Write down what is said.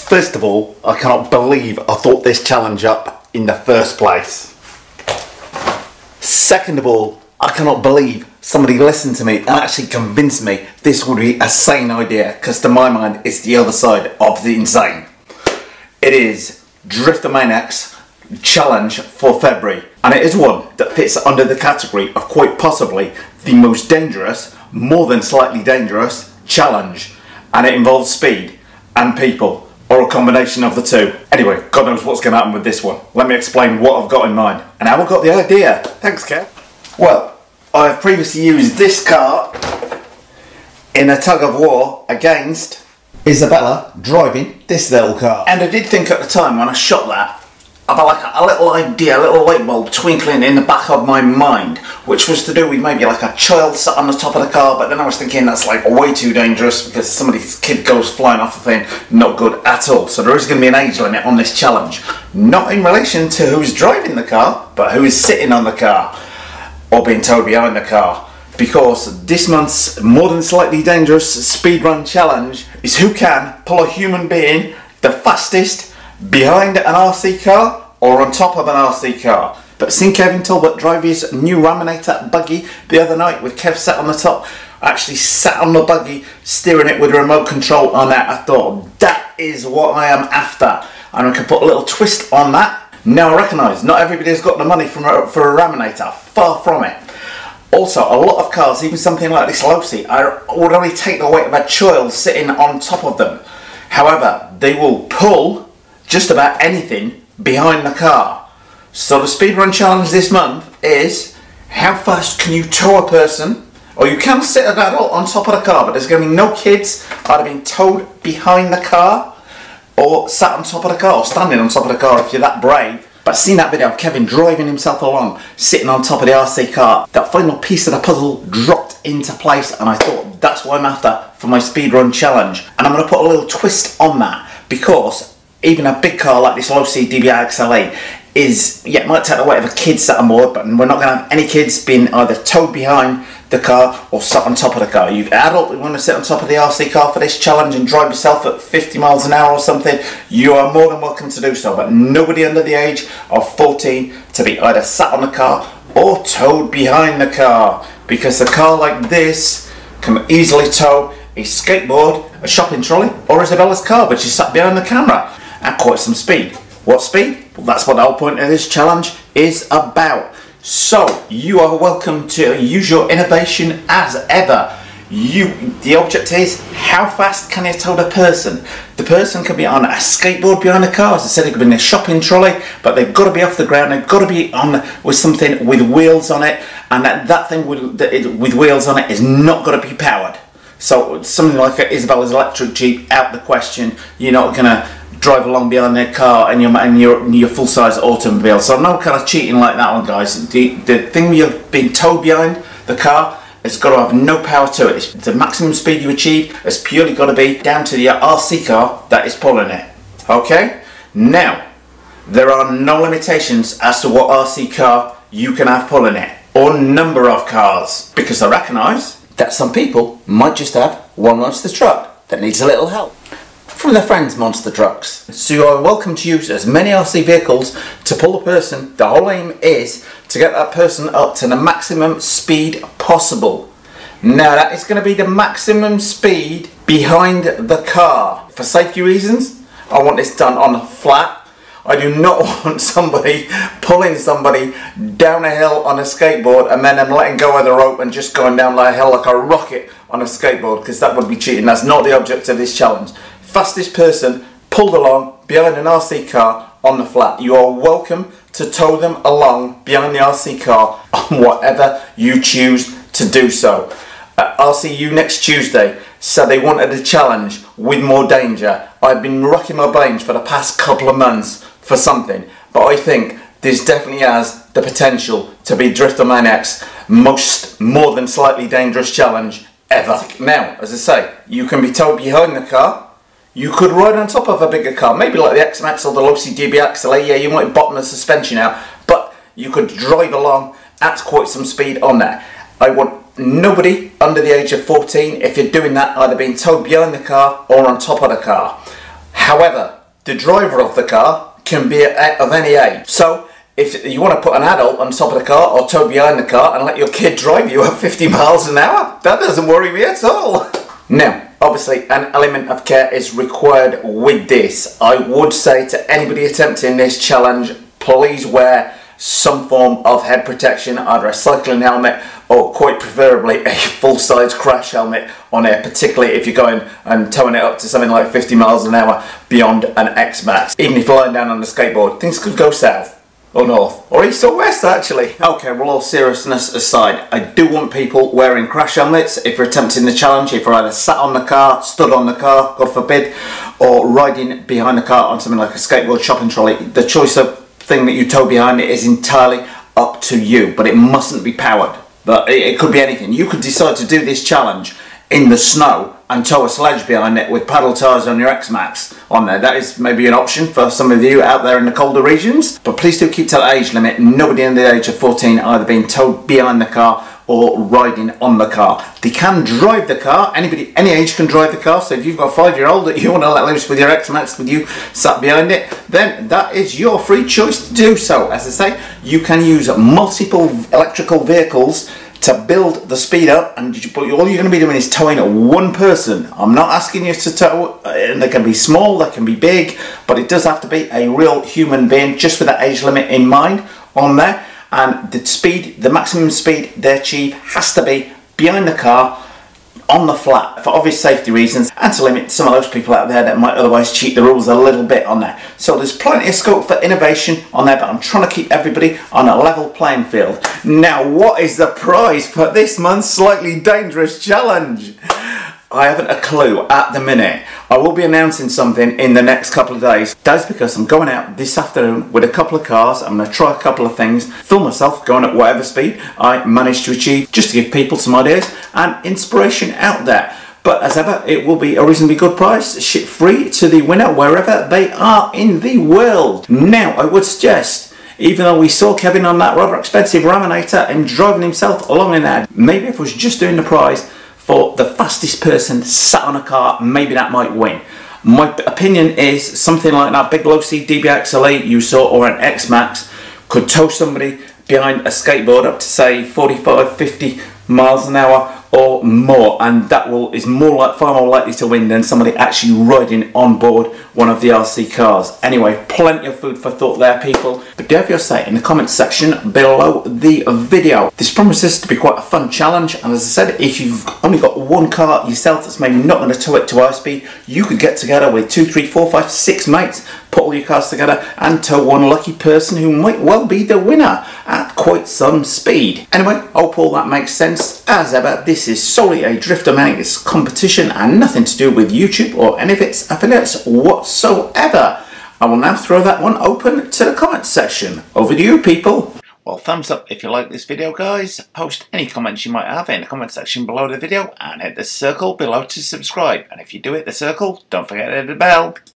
First of all, I cannot believe I thought this challenge up in the first place. Second of all, I cannot believe somebody listened to me and actually convinced me this would be a sane idea, because to my mind it's the other side of the insane. It is Driftomaniacs challenge for February, and it is one that fits under the category of quite possibly the most dangerous, more than slightly dangerous challenge, and it involves speed and people, or a combination of the two. Anyway, God knows what's going to happen with this one. Let me explain what I've got in mind and how I got the idea. Thanks, Kev. Well, I've previously used this car in a tug of war against Isabella driving this little car. And I did think at the time when I shot that about like a little idea, a little light bulb twinkling in the back of my mind, which was to do with maybe like a child sat on the top of the car, but then I was thinking that's like way too dangerous because somebody's kid goes flying off the thing. Not good at all. So there is going to be an age limit on this challenge. Not in relation to who's driving the car, but who is sitting on the car or being towed behind the car. Because this month's more than slightly dangerous speed run challenge is who can pull a human being the fastest behind an RC car or on top of an RC car. But seen Kevin Talbot drive his new Raminator buggy the other night with Kev sat on the top. I actually sat on the buggy steering it with a remote control on that. I thought that is what I am after, and I can put a little twist on that. Now I recognise not everybody's got the money for a Raminator, far from it. Also, a lot of cars, even something like this low seat, would only take the weight of a child sitting on top of them. However, they will pull just about anything behind the car. So the speedrun challenge this month is how fast can you tow a person, or you can sit an adult on top of the car, but there's going to be no kids either being towed behind the car or sat on top of the car or standing on top of the car if you're that brave. But seeing that video of Kevin driving himself along, sitting on top of the RC car, that final piece of the puzzle dropped into place, and I thought that's what I'm after for my speedrun challenge. And I'm going to put a little twist on that, because even a big car like this low C DBI XLA is, yeah, it might take the weight of a kid sat on board, but we're not going to have any kids being either towed behind the car or sat on top of the car. You adult who want to sit on top of the RC car for this challenge and drive yourself at 50 miles an hour or something, you are more than welcome to do so, but nobody under the age of 14 to be either sat on the car or towed behind the car, because a car like this can easily tow a skateboard, a shopping trolley, or Isabella's car, but she's sat behind the camera at quite some speed. What speed? Well, that's what the whole point of this challenge is about. So you are welcome to use your innovation as ever. The object is, how fast can you tow the person? The person can be on a skateboard behind the car. As I said, it could be in a shopping trolley, but they've got to be off the ground. They've got to be on with something with wheels on it, and that thing with wheels on it is not going to be powered. So something like Isabella's electric Jeep, out the question. You're not going to drive along behind their car and your full-size automobile. So no kind of cheating like that one, guys. The thing you're being towed behind the car has got to have no power to it. The maximum speed you achieve has purely got to be down to the RC car that is pulling it. Okay? Now, there are no limitations as to what RC car you can have pulling it, or number of cars, because I recognise that some people might just have one monster truck that needs a little help from their friends' monster trucks. So you are welcome to use as many RC vehicles to pull the person. The whole aim is to get that person up to the maximum speed possible. Now that is going to be the maximum speed behind the car. For safety reasons, I want this done on a flat. I do not want somebody pulling somebody down a hill on a skateboard and then them letting go of the rope and just going down like a hill like a rocket on a skateboard, because that would be cheating. That's not the object of this challenge. Fastest person pulled along behind an RC car on the flat. You are welcome to tow them along behind the RC car on whatever you choose to do so. RCU next Tuesday said they wanted a challenge with more danger. I've been racking my brains for the past couple of months for something, but I think this definitely has the potential to be Driftomaniacs' more than slightly dangerous challenge ever. Now, as I say, you can be towed behind the car. You could ride on top of a bigger car, maybe like the X-Max or the low-C DBXLA. Yeah, you might bottom the suspension out, but you could drive along at quite some speed on there. I want nobody under the age of 14, if you're doing that, either being towed behind the car or on top of the car. However, the driver of the car can be of any age. So, if you want to put an adult on top of the car or towed behind the car and let your kid drive you at 50 miles an hour, that doesn't worry me at all. Now, obviously an element of care is required with this. I would say to anybody attempting this challenge, please wear some form of head protection, either a cycling helmet or quite preferably a full-size crash helmet on it, particularly if you're going and towing it up to something like 50 miles an hour beyond an X-Max. Even if you're lying down on the skateboard, things could go south. Or north, or east or west actually. Okay, well, all seriousness aside, I do want people wearing crash helmets if you're attempting the challenge, if you're either sat on the car, stood on the car, God forbid, or riding behind the car on something like a skateboard shopping trolley. The choice of thing that you tow behind it is entirely up to you, but it mustn't be powered. But it could be anything. You could decide to do this challenge in the snow and tow a sledge behind it with paddle tires on your X-Max on there. That is maybe an option for some of you out there in the colder regions. But please do keep to that age limit. Nobody under the age of 14 either being towed behind the car or riding on the car. They can drive the car. Anybody, any age can drive the car. So if you've got a 5-year-old that you want to let loose with your X-Max with you sat behind it, then that is your free choice to do so. As I say, you can use multiple electrical vehicles to build the speed up, and all you're going to be doing is towing one person. I'm not asking you to tow, and they can be small, they can be big, but it does have to be a real human being, just with that age limit in mind on there. And the speed, the maximum speed they achieve has to be behind the car on the flat for obvious safety reasons, and to limit some of those people out there that might otherwise cheat the rules a little bit on there. So there's plenty of scope for innovation on there, but I'm trying to keep everybody on a level playing field. Now, what is the prize for this month's Slightly Dangerous Challenge? I haven't a clue at the minute. I will be announcing something in the next couple of days. That's because I'm going out this afternoon with a couple of cars. I'm going to try a couple of things, film myself going at whatever speed I manage to achieve, just to give people some ideas and inspiration out there. But as ever, it will be a reasonably good price, ship free to the winner wherever they are in the world. Now, I would suggest, even though we saw Kevin on that rather expensive Raminator and driving himself along in there, maybe if I was just doing the prize for the fastest person sat on a car, maybe that might win. My opinion is something like that big low-C DBXLA you saw, or an X-Max, could tow somebody behind a skateboard up to say 45, 50 miles an hour or more, and that is far more likely to win than somebody actually riding on board one of the RC cars. Anyway, plenty of food for thought there, people. But do have your say in the comments section below the video. This promises to be quite a fun challenge, and as I said, if you've only got one car yourself that's maybe not going to tow it to high speed, you could get together with 2, 3, 4, 5, 6 mates, put all your cars together and tow one lucky person who might well be the winner at quite some speed. Anyway, hope all that makes sense. As ever, this is solely a Driftomaniacs competition and nothing to do with YouTube or any of its affiliates whatsoever. I will now throw that one open to the comments section. Over to you, people. Well, thumbs up if you like this video, guys. Post any comments you might have in the comment section below the video, and hit the circle below to subscribe. And if you do hit the circle, don't forget to hit the bell.